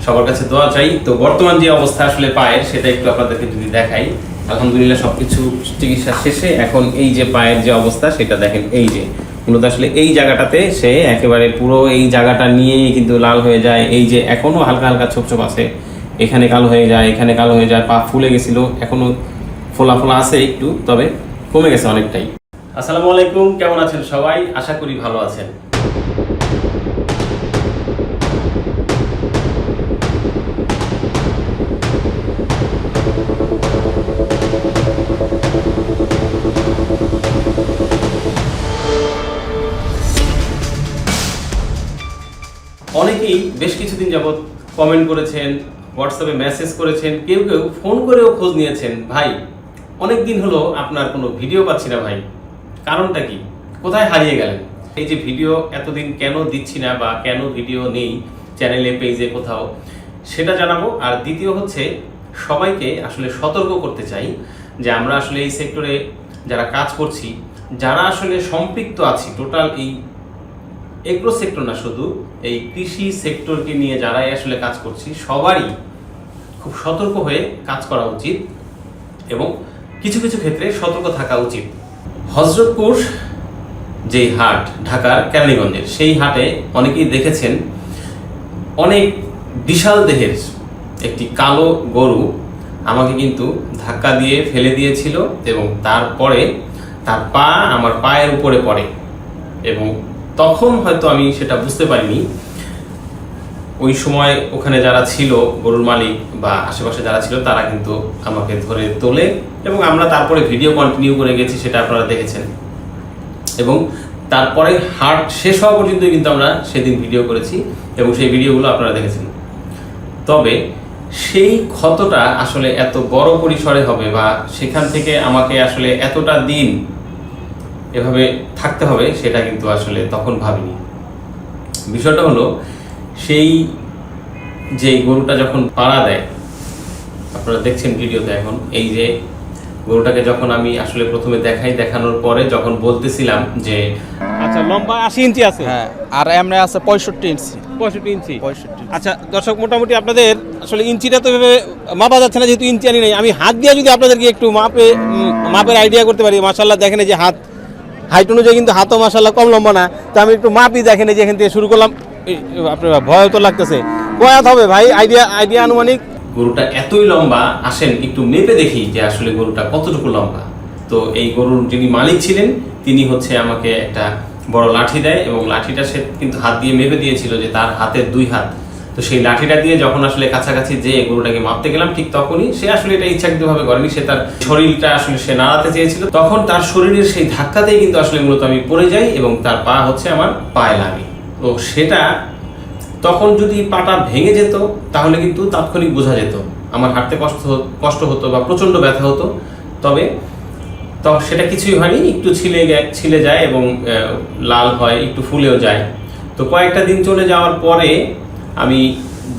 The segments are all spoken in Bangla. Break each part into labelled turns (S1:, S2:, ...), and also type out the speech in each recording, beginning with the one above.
S1: সবার কাছে দোয়া চাই। তো বর্তমান যে অবস্থা আসলে পায়ের, সেটা একটু আপনাদেরকে যদি দেখাই। আলহামদুলিল্লাহ সবকিছু চিকিৎসা শেষে এখন এই যে পায়ের যে অবস্থা সেটা দেখেন। এই যে মূলত আসলে এই জায়গাটাতে সে একেবারে পুরো এই জায়গাটা নিয়েই কিন্তু লাল হয়ে যায়। এই যে এখনো হালকা হালকা ছোপ ছোপ আছে, এখানে কালো হয়ে যায়, এখানে কালো হয়ে যায়, পা ফুলে গেছিল, এখনো ফোলা ফোলা আছে একটু, তবে কমে গেছে অনেকটাই। আসসালামু আলাইকুম, কেমন আছেন সবাই? আশা করি ভালো আছেন। অনেকেই বেশ কিছুদিন যাবৎ কমেন্ট করেছেন, হোয়াটসঅ্যাপে মেসেজ করেছেন, কেউ কেউ ফোন করেও খোঁজ নিয়েছেন। ভাই, অনেক দিন হলো আপনার কোনো ভিডিও পাচ্ছি না ভাই, কারণটা কি? কোথায় হারিয়ে গেলেন? এই যে ভিডিও এতদিন কেন দিচ্ছি না বা কেন ভিডিও নেই চ্যানেলে, পেজে, কোথাও, সেটা জানাবো। আর দ্বিতীয় হচ্ছে, সবাইকে আসলে সতর্ক করতে চাই যে আমরা আসলে এই সেক্টরে যারা কাজ করছি, যারা আসলে সম্পৃক্ত আছি, টোটাল এই এগ্রো সেক্টর না, শুধু এই কৃষি সেক্টরকে নিয়ে যারাই আসলে কাজ করছি, সবারই খুব সতর্ক হয়ে কাজ করা উচিত এবং কিছু কিছু ক্ষেত্রে সতর্ক থাকা উচিত। হযরতপুর যেই হাট, ঢাকার কেরানীগঞ্জের, সেই হাটে অনেকেই দেখেছেন অনেক বিশাল দেহের একটি কালো গরু আমাকে কিন্তু ধাক্কা দিয়ে ফেলে দিয়েছিল এবং তারপরে তার পা আমার পায়ের উপরে পড়ে এবং তখন হয়তো আমি সেটা বুঝতে পারিনি। ওই সময় ওখানে যারা ছিল, গরুর মালিক বা আশেপাশে যারা ছিল, তারা কিন্তু আমাকে ধরে তোলে এবং আমরা তারপরে ভিডিও কন্টিনিউ করে গেছি, সেটা আপনারা দেখেছেন। এবং তারপরে হাট শেষ হওয়া পর্যন্ত কিন্তু আমরা সেদিন ভিডিও করেছি এবং সেই ভিডিওগুলো আপনারা দেখেছেন। তবে সেই ক্ষতটা আসলে এত বড় পরিসরে হবে বা সেখান থেকে আমাকে আসলে এতটা দিন এভাবে থাকতে হবে, সেটা কিন্তু আসলে তখন ভাবিনি। বিষয়টা হলো, সেই যে গরুটা যখন পাড়া দেয়, আপনারা দেখছেন ভিডিওতে এখন, এই যে গরুটাকে যখন আমি আসলে প্রথমে দেখানোর পরে যখন বলতেছিলাম যে আচ্ছা লম্বা 80 ইঞ্চি আছে,
S2: হ্যাঁ, আর এমনি আছে 65 ইঞ্চি।
S1: 65 ইঞ্চি।
S2: 65 ইঞ্চি।
S1: আচ্ছা দর্শক, মোটামুটি আপনাদের আসলে ইঞ্চিটা তো এভাবে মাপা যাচ্ছে না, যেহেতু ইঞ্চি আনি নাই। আমি হাত দিয়ে যদি আপনাদেরকে একটু মাপের আইডিয়া করতে পারি। মাশাআল্লাহ দেখেন এই যে হাত, হাইট অনুযায়ী কিন্তু হাতও মাশাআল্লাহ কম লম্বা না। তো আমি একটু মাপি, দেখেন এই যে এখান থেকে শুরু করলাম। আপনার ভয় তো লাগতেছে, কয়াত হবে ভাই? আইডিয়া আনুমানিক। গরুটা এতই লম্বা, আসেন একটু মেপে দেখি যে আসলে গরুটা কতটুকু লম্বা। তো এই গরুর যিনি মালিক ছিলেন, তিনি হচ্ছে আমাকে একটা বড় লাঠি দেয় এবং লাঠিটা সে কিন্তু হাত দিয়ে মেপে দিয়েছিল যে তার হাতের 2 হাত। তো সেই লাঠিটা দিয়ে যখন আসলে কাছাকাছি যে গরুটাকে মাপতে গেলাম, ঠিক তখনই সে আসলে এটা ইচ্ছাকৃতভাবে করেনি, সে তার শরীরটা আসলে সে নাড়াতে চেয়েছিল। তখন তার শরীরের সেই ধাক্কাতেই কিন্তু আসলে মূলত আমি পড়ে যাই এবং তার পা হচ্ছে আমার পায়ে লাগে। তো সেটা তখন যদি পাটা ভেঙে যেত তাহলে কিন্তু তাৎক্ষণিক বোঝা যেত, আমার হাঁটতে কষ্ট হতো বা প্রচণ্ড ব্যথা হতো। তবে সেটা কিছুই হয়নি, একটু ছিলে যায় এবং লাল হয়, একটু ফুলেও যায়। তো কয়েকটা দিন চলে যাওয়ার পরে আমি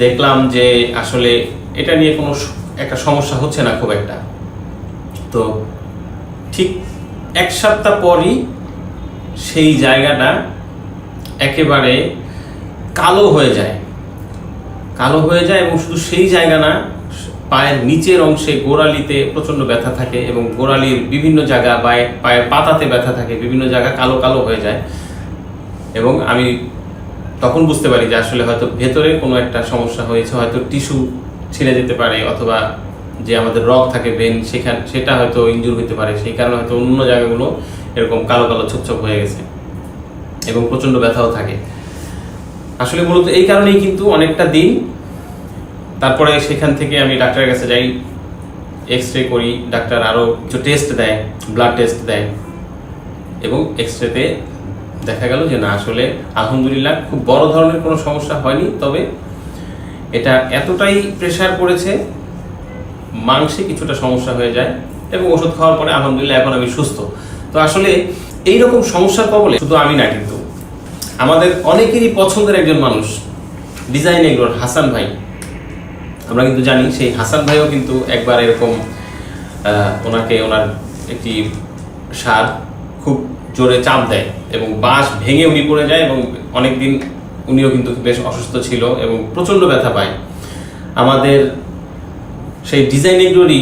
S1: দেখলাম যে আসলে এটা নিয়ে কোনো একটা সমস্যা হচ্ছে না খুব একটা। তো ঠিক 1 সপ্তাহ পরই সেই জায়গাটা একেবারে কালো হয়ে যায় এবং শুধু সেই জায়গা না, পায়ের নিচের অংশে গোড়ালিতে প্রচণ্ড ব্যথা থাকে এবং গোড়ালির বিভিন্ন জায়গা, পায়ের পাতাতে ব্যথা থাকে, বিভিন্ন জায়গা কালো কালো হয়ে যায়। এবং আমি তখন বুঝতে পারি যে আসলে হয়তো ভেতরে কোনো একটা সমস্যা হয়েছে, হয়তো টিস্যু ছিঁড়ে যেতে পারে, অথবা যে আমাদের রগ থাকে ভেন, সেটা হয়তো ইনজুর হতে পারে। সেই কারণে হয়তো অন্য জায়গাগুলো এরকম কালো কালো ছোপ হয়ে গেছে এবং প্রচণ্ড ব্যথাও থাকে। আসলে মূলত এই কারণেই কিন্তু অনেকটা দিন। তারপরে সেখান থেকে আমি ডাক্তারের কাছে যাই, এক্স-রে করি, ডাক্তার আরও কিছু টেস্ট দেয়, ব্লাড টেস্ট দেয় এবং এক্স-রেতে দেখা গেল যে না, আসলে আলহামদুলিল্লাহ খুব বড় ধরনের কোনো সমস্যা হয়নি। তবে এটা এতটাই প্রেশার পড়েছে, মাংসে কিছুটা সমস্যা হয়ে যায় এবং ওষুধ খাওয়ার পরে আলহামদুলিল্লাহ এখন আমি সুস্থ। তো আসলে এইরকম সমস্যার কবলে শুধু আমি না, কিন্তু আমাদের অনেকেরই পছন্দের একজন মানুষ, ডিজাইন এগ্রোর হাসান ভাই, আমরা কিন্তু জানি সেই হাসান ভাইও কিন্তু একবার এরকম ওনার একটি সার খুব জোরে চাপ দেয় এবং বাঁশ ভেঙে উনি পড়ে যায় এবং অনেকদিন উনিও কিন্তু বেশ অসুস্থ ছিল এবং প্রচণ্ড ব্যথা পায়। আমাদের সেই ডিজাইন এগুলোরই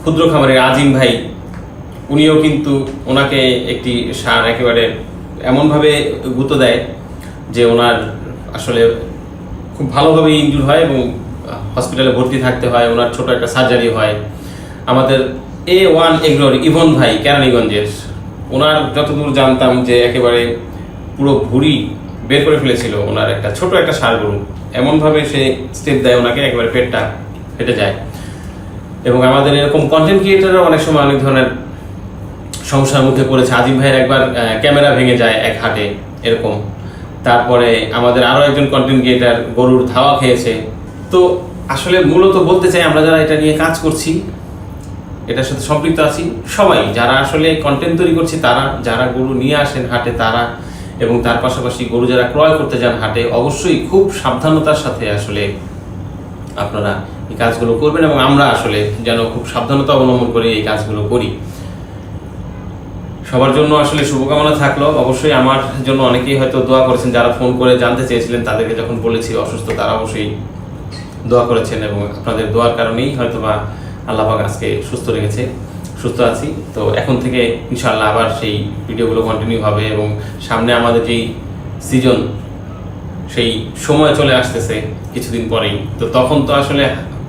S1: ক্ষুদ্র খামারের আজিম ভাই, উনিও কিন্তু ওনাকে একটি সার একেবারে এমনভাবে গুঁতো দেয় যে ওনার আসলে খুব ভালোভাবে ইনজুর হয় এবং হসপিটালে ভর্তি থাকতে হয়, ওনার ছোট একটা সার্জারি হয়। আমাদের A1 এগ্রোর ইভন ভাই কেরানীগঞ্জের, ওনার যতদূর জানতাম যে একেবারে পুরো ভুঁড়ি বের করে ফেলেছিল ওনার একটা ছোট একটা ষাঁড় গরু, এমনভাবে সে স্টেপ দেয় ওনাকে একেবারে পেটটা ফেটে যায়। এবং আমাদের এরকম কন্টেন্ট ক্রিয়েটাররা অনেক সময় অনেক ধরনের সমস্যার মুখে পড়েছে। আজিম ভাইয়ের একবার ক্যামেরা ভেঙে যায় এক হাটে এরকম। তারপরে আমাদের আরও একজন কন্টেন্ট ক্রিয়েটার গরুর ধাওয়া খেয়েছে। তো আসলে মূলত বলতে চাই, আমরা যারা এটা নিয়ে কাজ করছি, এটার সাথে সম্পৃক্ত আছি, সবাই যারা আসলে কন্টেন্ট তৈরি করছি, তারা যারা গরু নিয়ে আসেন হাটে তারা, এবং তার পাশাপাশি গরু যারা ক্রয় করতে যান হাটে, অবশ্যই খুব সাবধানতার সাথে আসলে আপনারা এই কাজগুলো করবেন এবং আমরা আসলে যেন খুব সাবধানতা অবলম্বন করে এই কাজগুলো করি। সবার জন্য আসলে শুভকামনা থাকলো। অবশ্যই আমার জন্য অনেকেই হয়তো দোয়া করেছেন, যারা ফোন করে জানতে চেয়েছিলেন, তাদেরকে যখন বলেছি অসুস্থ, তারা অবশ্যই দোয়া করেছেন এবং আপনাদের দোয়ার কারণেই হয়তো বা আল্লাহ পাক আজকে সুস্থ রেখেছে, সুস্থ আছি। তো এখন থেকে ইনশাআল্লাহ আবার সেই ভিডিওগুলো কন্টিনিউ হবে এবং সামনে আমাদের যেই সিজন, সেই সময় চলে আসতেছে কিছুদিন পরেই। তো তখন তো আসলে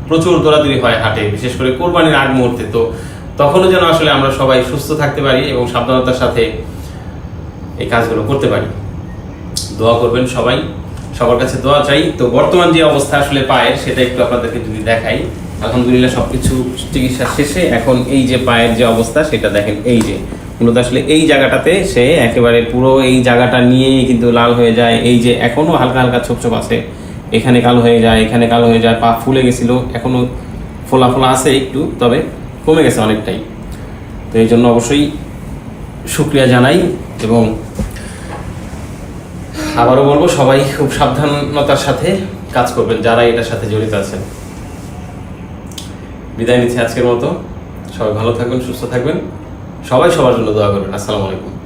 S1: প্রচুর দৌড়াদৌড়ি হয় হাটে, বিশেষ করে কোরবানির আগ মুহূর্তে। তো তখনও যেন আসলে আমরা সবাই সুস্থ থাকতে পারি এবং সাবধানতার সাথে এই কাজগুলো করতে পারি। দোয়া করবেন সবাই, সবার কাছে দোয়া চাই। তো বর্তমান যে অবস্থা আসলে পায়ের, সেটা একটু আপনাদেরকে যদি দেখাই। আলহামদুলিল্লাহ সবকিছু চিকিৎসা শেষে এখন এই যে পায়ের যে অবস্থা, সেটা দেখেন। এই যে মূলত আসলে এই জায়গাটাতে সে একেবারে পুরো এই জায়গাটা নিয়েই কিন্তু লাল হয়ে যায়। এই যে এখনো হালকা হালকা ছোপ ছোপ আছে, এখানে কালো হয়ে যায়, এখানে কালো হয়ে যায়। পা ফুলে গেছিল, এখনো ফোলা ফোলা আছে একটু, তবে কমে গেছে অনেকটাই। তো এই জন্য অবশ্যই শুকরিয়া জানাই এবং আবারও বলবো, সবাই খুব সাবধানতার সাথে কাজ করবেন যারা এটার সাথে জড়িত আছেন। বিদায় নিচ্ছি আজকের মতো। সবাই ভালো থাকবেন, সুস্থ থাকবেন, সবাই সবার জন্য দোয়া করবেন। আসসালামু আলাইকুম।